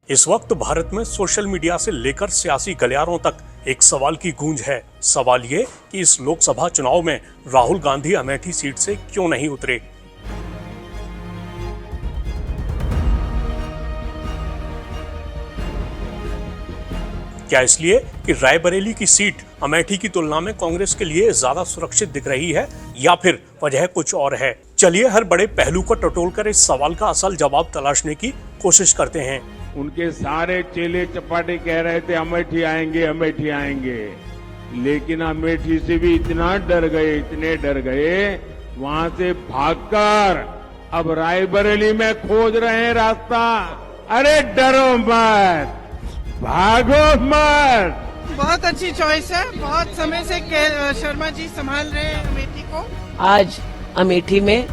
इस वक्त भारत में सोशल मीडिया से लेकर सियासी गलियारों तक एक सवाल की गूंज है। सवाल ये कि इस लोकसभा चुनाव में राहुल गांधी अमेठी सीट से क्यों नहीं उतरे। क्या इसलिए कि रायबरेली की सीट अमेठी की तुलना में कांग्रेस के लिए ज्यादा सुरक्षित दिख रही है, या फिर वजह कुछ और है। चलिए हर बड़े पहलू को टटोलकर इस सवाल का असल जवाब तलाशने की कोशिश करते हैं। उनके सारे चेले चपाटे कह रहे थे अमेठी आएंगे, अमेठी आएंगे, लेकिन अमेठी से भी इतना डर गए, इतने डर गए, वहां से भागकर अब रायबरेली में खोज रहे हैं रास्ता। अरे डरो मत, भागो मत। बहुत अच्छी चॉइस है। बहुत समय से शर्मा जी संभाल रहे हैं अमेठी को। आज अमेठी में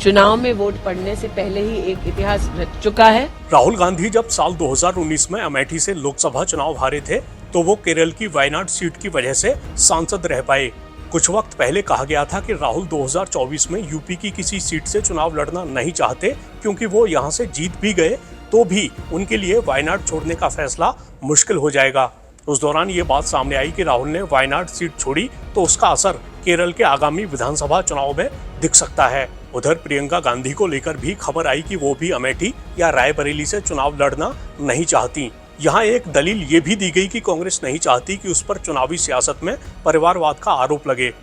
चुनाव में वोट पड़ने से पहले ही एक इतिहास रच चुका है। राहुल गांधी जब साल 2019 में अमेठी से लोकसभा चुनाव हारे थे तो वो केरल की वायनाड सीट की वजह से सांसद रह पाए। कुछ वक्त पहले कहा गया था कि राहुल 2024 में यूपी की किसी सीट से चुनाव लड़ना नहीं चाहते, क्योंकि वो यहाँ से जीत भी गए तो भी उनके लिए वायनाड छोड़ने का फैसला मुश्किल हो जाएगा। उस दौरान ये बात सामने आई कि राहुल ने वायनाड सीट छोड़ी तो उसका असर केरल के आगामी विधानसभा चुनाव में दिख सकता है। उधर प्रियंका गांधी को लेकर भी खबर आई कि वो भी अमेठी या रायबरेली से चुनाव लड़ना नहीं चाहती। यहाँ एक दलील ये भी दी गई कि कांग्रेस नहीं चाहती कि उस पर चुनावी सियासत में परिवारवाद का आरोप लगे।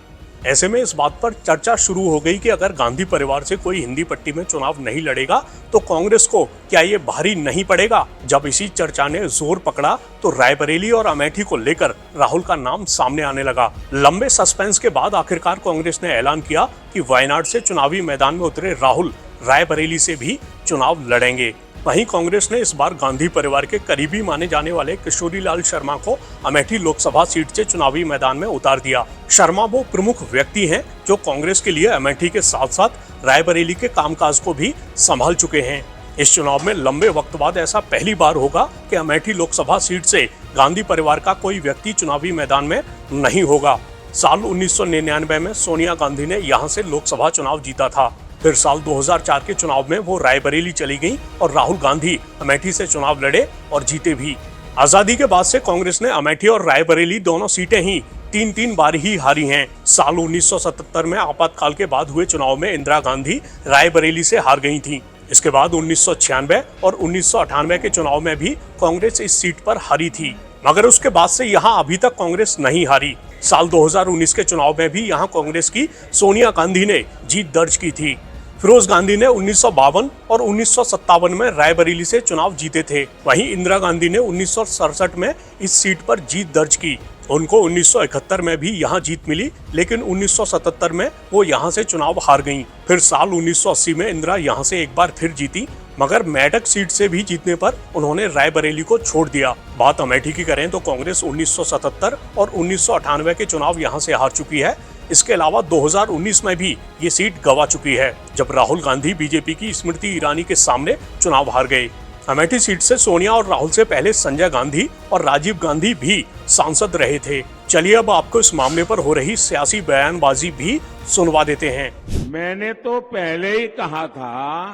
ऐसे में इस बात पर चर्चा शुरू हो गई कि अगर गांधी परिवार से कोई हिंदी पट्टी में चुनाव नहीं लड़ेगा तो कांग्रेस को क्या ये भारी नहीं पड़ेगा। जब इसी चर्चा ने जोर पकड़ा तो रायबरेली और अमेठी को लेकर राहुल का नाम सामने आने लगा। लंबे सस्पेंस के बाद आखिरकार कांग्रेस ने ऐलान किया कि वायनाड से चुनावी मैदान में उतरे राहुल रायबरेली से भी चुनाव लड़ेंगे। वहीं कांग्रेस ने इस बार गांधी परिवार के करीबी माने जाने वाले किशोरी लाल शर्मा को अमेठी लोकसभा सीट से चुनावी मैदान में उतार दिया। शर्मा वो प्रमुख व्यक्ति हैं जो कांग्रेस के लिए अमेठी के साथ साथ रायबरेली के कामकाज को भी संभाल चुके हैं। इस चुनाव में लंबे वक्त बाद ऐसा पहली बार होगा कि अमेठी लोकसभा सीट से गांधी परिवार का कोई व्यक्ति चुनावी मैदान में नहीं होगा। साल 1999 में सोनिया गांधी ने यहाँ से लोकसभा चुनाव जीता था। फिर साल 2004 के चुनाव में वो रायबरेली चली गईं और राहुल गांधी अमेठी से चुनाव लड़े और जीते भी। आजादी के बाद से कांग्रेस ने अमेठी और रायबरेली दोनों सीटें ही 3-3 बार ही हारी हैं। साल 1977 में आपातकाल के बाद हुए चुनाव में इंदिरा गांधी रायबरेली से हार गई थीं। इसके बाद 1996 और 1998 के चुनाव में भी कांग्रेस इस सीट पर हारी थी, मगर उसके बाद से यहाँ अभी तक कांग्रेस नहीं हारी। साल 2019 के चुनाव में भी यहाँ कांग्रेस की सोनिया गांधी ने जीत दर्ज की थी। फिरोज गांधी ने 1952 और 1957 में रायबरेली से चुनाव जीते थे। वहीं इंदिरा गांधी ने 1967 में इस सीट पर जीत दर्ज की। उनको 1971 में भी यहाँ जीत मिली, लेकिन 1977 में वो यहाँ से चुनाव हार गईं। फिर साल 1980 में इंदिरा यहाँ से एक बार फिर जीती, मगर मेडक सीट से भी जीतने पर उन्होंने रायबरेली को छोड़ दिया। बात अमेठी की करें तो कांग्रेस 1977 और 1998 के चुनाव यहाँ से हार चुकी है। इसके अलावा 2019 में भी ये सीट गंवा चुकी है, जब राहुल गांधी बीजेपी की स्मृति ईरानी के सामने चुनाव हार गए। अमेठी सीट से सोनिया और राहुल से पहले संजय गांधी और राजीव गांधी भी सांसद रहे थे। चलिए अब आपको इस मामले पर हो रही सियासी बयानबाजी भी सुनवा देते हैं। मैंने तो पहले ही कहा था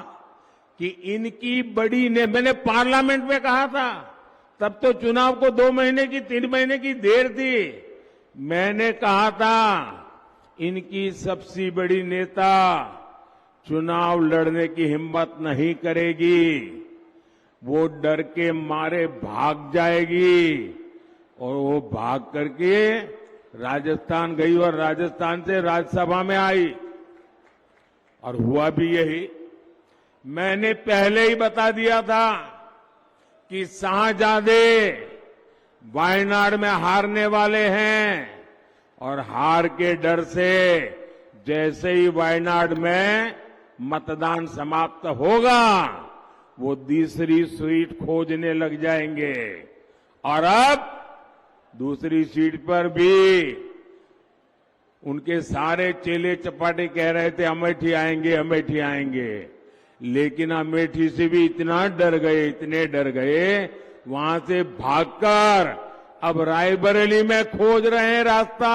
कि इनकी बड़ी ने, मैंने पार्लियामेंट में कहा था, तब तो चुनाव को 2 महीने की 3 महीने की देर थी। मैंने कहा था इनकी सबसे बड़ी नेता चुनाव लड़ने की हिम्मत नहीं करेगी, वो डर के मारे भाग जाएगी। और वो भाग करके राजस्थान गई और राजस्थान से राज्यसभा में आई, और हुआ भी यही। मैंने पहले ही बता दिया था कि शाहजादे वायनाड में हारने वाले हैं, और हार के डर से जैसे ही वायनाड में मतदान समाप्त होगा वो दूसरी सीट खोजने लग जाएंगे। और अब दूसरी सीट पर भी उनके सारे चेले चपाटे कह रहे थे अमेठी आएंगे, अमेठी आएंगे, लेकिन अमेठी से भी इतना डर गए, इतने डर गए, वहां से भागकर अब रायबरेली में खोज रहे हैं रास्ता।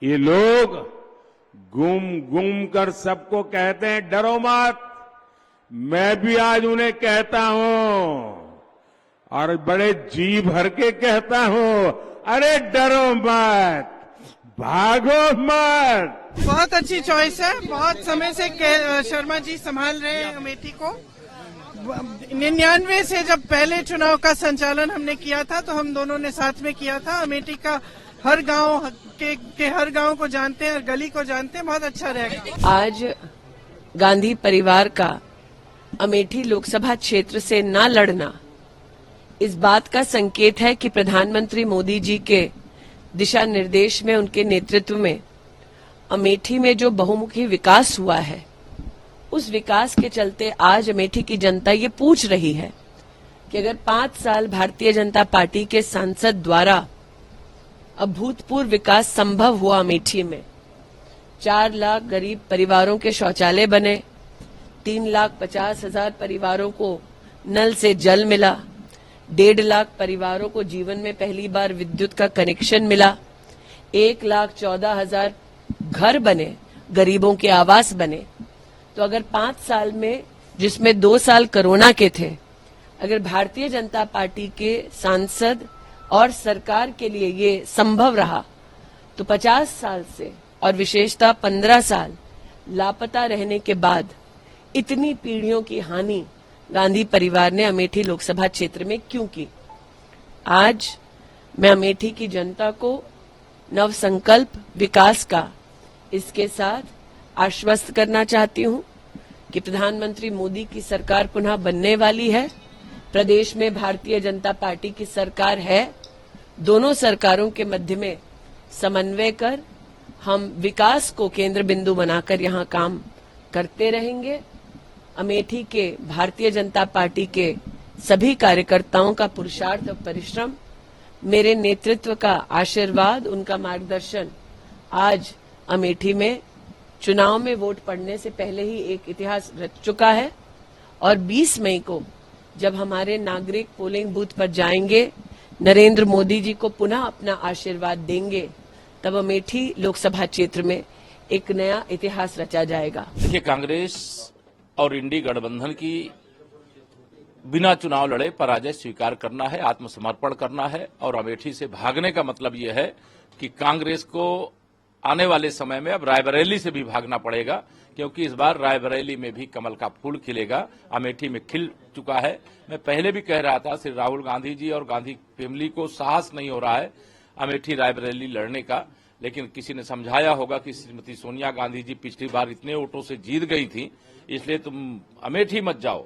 ये लोग गुम गुम कर सबको कहते हैं डरो मत। मैं भी आज उन्हें कहता हूं और बड़े जी भर के कहता हूं, अरे डरो मत, भागो मत। बहुत अच्छी चॉइस है। बहुत समय से शर्मा जी संभाल रहे हैं अमेठी को। 99 से जब पहले चुनाव का संचालन हमने किया था तो हम दोनों ने साथ में किया था। अमेठी का हर गांव के हर गांव को जानते हैं, हर गली को जानते हैं। बहुत अच्छा रहेगा। आज गांधी परिवार का अमेठी लोकसभा क्षेत्र से न लड़ना इस बात का संकेत है कि प्रधानमंत्री मोदी जी के दिशा निर्देश में, उनके नेतृत्व में अमेठी में जो बहुमुखी विकास हुआ है, उस विकास के चलते आज अमेठी की जनता ये पूछ रही है कि अगर 5 साल भारतीय जनता पार्टी के सांसद द्वारा अभूतपूर्व विकास संभव हुआ अमेठी में, 4 लाख गरीब परिवारों के शौचालय बने, 3,50,000 परिवारों को नल से जल मिला, 1.5 लाख परिवारों को जीवन में पहली बार विद्युत का कनेक्शन मिला, 1,14,000 घर बने, गरीबों के आवास बने। तो अगर 5 साल में, जिसमें 2 साल कोरोना के थे, अगर भारतीय जनता पार्टी के सांसद और सरकार के लिए ये संभव रहा, तो 50 साल से और विशेषतः 15 साल लापता रहने के बाद इतनी पीढ़ियों की हानि गांधी परिवार ने अमेठी लोकसभा क्षेत्र में क्यों की? आज मैं अमेठी की जनता को नव संकल्प विकास का इसके साथ आश्वस्त करना चाहती हूं कि प्रधानमंत्री मोदी की सरकार पुनः बनने वाली है। प्रदेश में भारतीय जनता पार्टी की सरकार है। दोनों सरकारों के मध्य में समन्वय कर हम विकास को केंद्र बिंदु बनाकर यहां काम करते रहेंगे। अमेठी के भारतीय जनता पार्टी के सभी कार्यकर्ताओं का पुरुषार्थ और परिश्रम, मेरे नेतृत्व का आशीर्वाद, उनका मार्गदर्शन आज अमेठी में चुनाव में वोट पड़ने से पहले ही एक इतिहास रच चुका है। और 20 मई को जब हमारे नागरिक पोलिंग बूथ पर जाएंगे, नरेंद्र मोदी जी को पुनः अपना आशीर्वाद देंगे, तब अमेठी लोकसभा क्षेत्र में एक नया इतिहास रचा जाएगा। देखिए, कांग्रेस और इंडी गठबंधन की बिना चुनाव लड़े पराजय स्वीकार करना है, आत्मसमर्पण करना है। और अमेठी से भागने का मतलब यह है कि कांग्रेस को आने वाले समय में अब रायबरेली से भी भागना पड़ेगा, क्योंकि इस बार रायबरेली में भी कमल का फूल खिलेगा। अमेठी में खिल चुका है। मैं पहले भी कह रहा था, श्री राहुल गांधी जी और गांधी फैमिली को साहस नहीं हो रहा है अमेठी रायबरेली लड़ने का, लेकिन किसी ने समझाया होगा कि श्रीमती सोनिया गांधी जी पिछली बार इतने वोटों से जीत गई थी, इसलिए तुम अमेठी मत जाओ,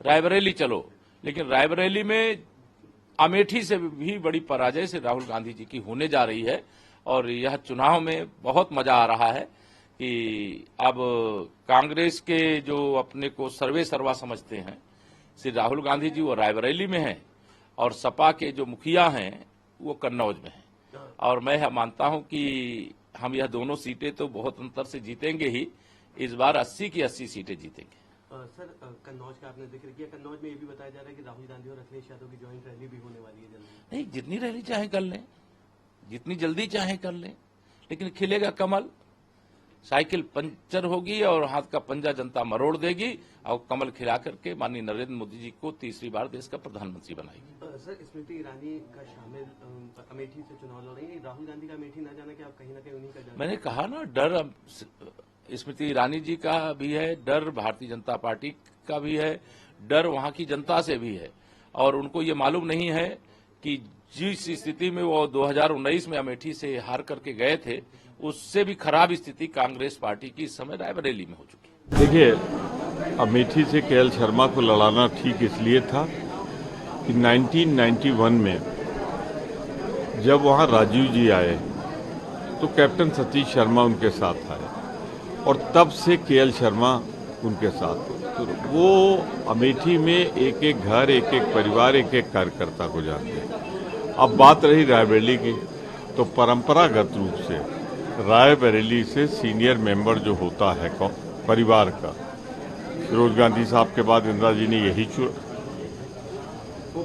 रायबरेली चलो। लेकिन रायबरेली में अमेठी से भी बड़ी पराजय से राहुल गांधी जी की होने जा रही है। और यह चुनाव में बहुत मजा आ रहा है कि अब कांग्रेस के जो अपने को सर्वे सर्वा समझते हैं श्री राहुल गांधी जी, वो रायबरेली में हैं, और सपा के जो मुखिया हैं वो कन्नौज में हैं। और मैं मानता हूं कि हम यह दोनों सीटें तो बहुत अंतर से जीतेंगे ही। इस बार 80 की 80 सीटें जीतेंगे। सर, कन्नौज का आपने जिक्र किया। कन्नौज में ये भी बताया जा रहा है कि राहुल गांधी और अखिलेश यादव की ज्वाइंट रैली भी होने वाली है जल्दी। नहीं, जितनी रैली चाहे कर लें, जितनी जल्दी चाहे कर लें, लेकिन खिलेगा कमल। साइकिल पंचर होगी और हाथ का पंजा जनता मरोड़ देगी और कमल खिला करके माननीय नरेंद्र मोदी जी को तीसरी बार देश का प्रधानमंत्री बनाएगी। सर, स्मृति ईरानी का शामिल अमेठी से चुनाव लड़ रही है। राहुल गांधी का अमेठी न जाना, कि आप कहीं ना कहीं उन्हीं का जाना? मैंने कहा ना, डर स्मृति ईरानी जी का भी है, डर भारतीय जनता पार्टी का भी है, डर वहां की जनता से भी है। और उनको ये मालूम नहीं है कि जिस स्थिति में वो 2019 में अमेठी से हार करके गए थे, उससे भी खराब स्थिति कांग्रेस पार्टी की इस समय रायबरेली में हो चुकी है। देखिए, अमेठी से केएल शर्मा को लड़ाना ठीक इसलिए था कि 1991 में जब वहां राजीव जी आए तो कैप्टन सतीश शर्मा उनके साथ आए और तब से केएल शर्मा उनके साथ थे। तो वो अमेठी में एक एक घर, एक एक परिवार, एक एक कार्यकर्ता को जानते हैं। अब बात रही रायबरेली की, तो परंपरागत रूप से रायबरेली से सीनियर मेंबर जो होता है परिवार का, फिरोज गांधी साहब के बाद इंदिरा जी ने यही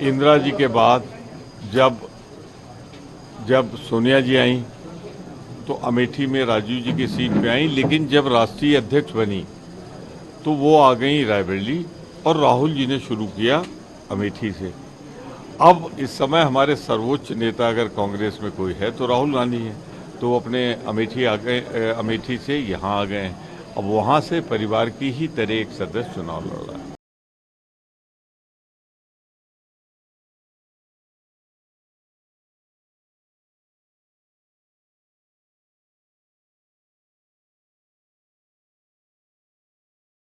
इंदिरा जी के बाद जब सोनिया जी आई तो अमेठी में राजीव जी की सीट पे आई, लेकिन जब राष्ट्रीय अध्यक्ष बनी तो वो आ गई रायबरेली और राहुल जी ने शुरू किया अमेठी से। अब इस समय हमारे सर्वोच्च नेता अगर कांग्रेस में कोई है तो राहुल गांधी है। तो वो अपने अमेठी आ गए, अमेठी से यहाँ आ गए। अब वहाँ से परिवार की ही तरह एक सदस्य चुनाव लड़ रहा है।